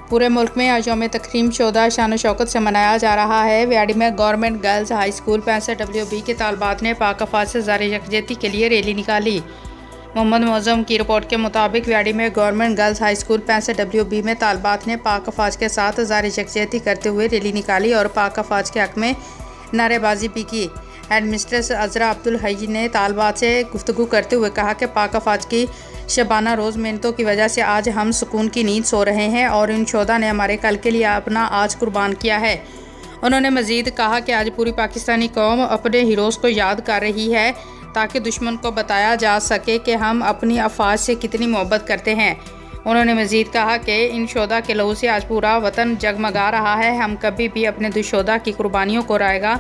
پورے ملک میں آج یوم تکریم 14 شان و شوکت سے منایا جا رہا ہے۔ ویاڑی میں government girls high school 65WB کے طالبات نے پاک افواج سے اظہار یکجہتی کے لیے ریلی نکالی۔ محمد معظم کی رپورٹ کے مطابق ویاڑی میں government girls high school 65WB میں طالبات نے پاک افواج کے ساتھ اظہار یکجہتی کرتے ہوئے ریلی نکالی اور پاک افواج کے حق میں نعرے بازی بھی کی۔ ہیڈ مسٹریس عذرا عبدالحی نے طالبات سے گفتگو کرتے ہوئے کہا کہ پاک افواج کی شبانہ روز محنتوں کی وجہ سے آج ہم سکون کی نیند سو رہے ہیں اور ان شہداء نے ہمارے کل کے لیے اپنا آج قربان کیا ہے۔ انہوں نے مزید کہا کہ آج پوری پاکستانی قوم اپنے ہیروز کو یاد کر رہی ہے تاکہ دشمن کو بتایا جا سکے کہ ہم اپنی افواج سے کتنی محبت کرتے ہیں۔ انہوں نے مزید کہا کہ ان شہداء کے لہو سے آج پورا وطن جگمگا رہا ہے، ہم کبھی بھی اپنے شہداء کی قربانیوں کو رائیگاں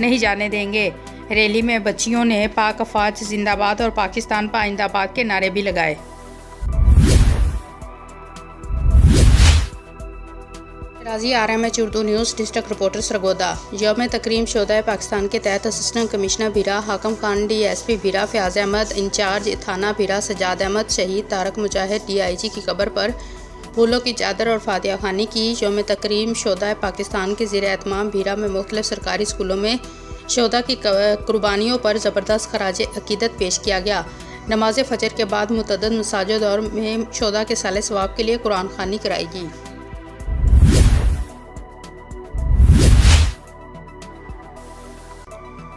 نہیں جانے دیں گے۔ ریلی میں بچیوں نے پاک افواج زندہ باد اور پاکستان پائندہ آباد کے نعرے بھی لگائے۔ راضی RMH Urdu news district reporter Sargodha. یوم تکریم شہدائے پاکستان کے تحت اسسٹنٹ کمشنر بیرا، حاکم خان DSP بیرا، فیاض احمد انچارج تھانہ بیرا، سجاد احمد، شہید طارق مجاہد DIG کی قبر پر پھولوں کی چادر اور فاتحہ خوانی کی۔ یوم تکریم شہدائے پاکستان کے زیر اہتمام بیرا میں مختلف سرکاری اسکولوں میں شہداء کی قربانیوں پر زبردست خراج عقیدت پیش کیا گیا۔ نماز فجر کے بعد متعدد مساجد اور میں شہداء کے صالح ثواب کے لیے قرآن خوانی کرائی گئی۔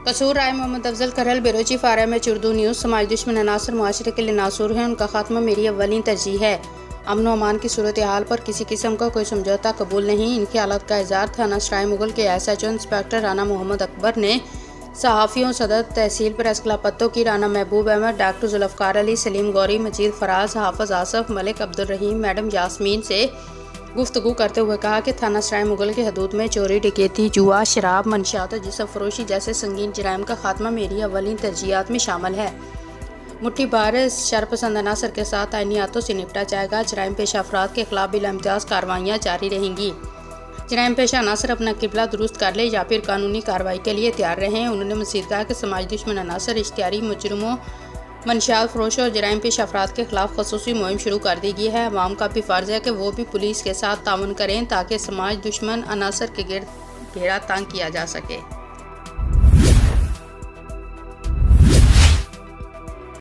Kasur Rai Muhammad Afzal Karhal bureau chief RMH Urdu news. سماج دشمن عناصر معاشرے کے لیے ناصور ہیں، ان کا خاتمہ میری اولین ترجیح ہے۔ امن و امان کی صورتحال پر کسی قسم کا کوئی سمجھوتہ قبول نہیں۔ ان کی حالت کا اظہار تھانہ سرائے مغل کے SHO انسپکٹر رانا محمد اکبر نے صحافیوں، صدر تحصیل پریس کلب پتو کی رانا محبوب احمد، ڈاکٹر ذوالفقار علی، سلیم گوری، مجید فراز، حافظ آصف، ملک عبدالرحیم، میڈم یاسمین سے گفتگو کرتے ہوئے کہا کہ تھانہ سرائے مغل کے حدود میں چوری، ڈکیتی، جوا، شراب، منشیات اور جسم فروشی جیسے سنگین جرائم کا خاتمہ میری اولین ترجیحات میں شامل ہے۔ مٹھی بھر شرپسند عناصر کے ساتھ آئینی ہاتھوں سے نپٹا جائے گا۔ جرائم پیشہ افراد کے خلاف بلا امتیاز کارروائیاں جاری رہیں گی۔ جرائم پیشہ عناصر اپنا قبلہ درست کر لیں یا پھر قانونی کارروائی کے لیے تیار رہیں۔ انہوں نے مزید کہا کہ سماج دشمن عناصر اشتہاری مجرموں، منشیات فروشوں اور جرائم پیشہ افراد کے خلاف خصوصی مہم شروع کر دی گئی ہے۔ عوام کا بھی فرض ہے کہ وہ بھی پولیس کے ساتھ تعاون کریں تاکہ سماج دشمن عناصر کے گرد گھیرا تنگ کیا جا سکے۔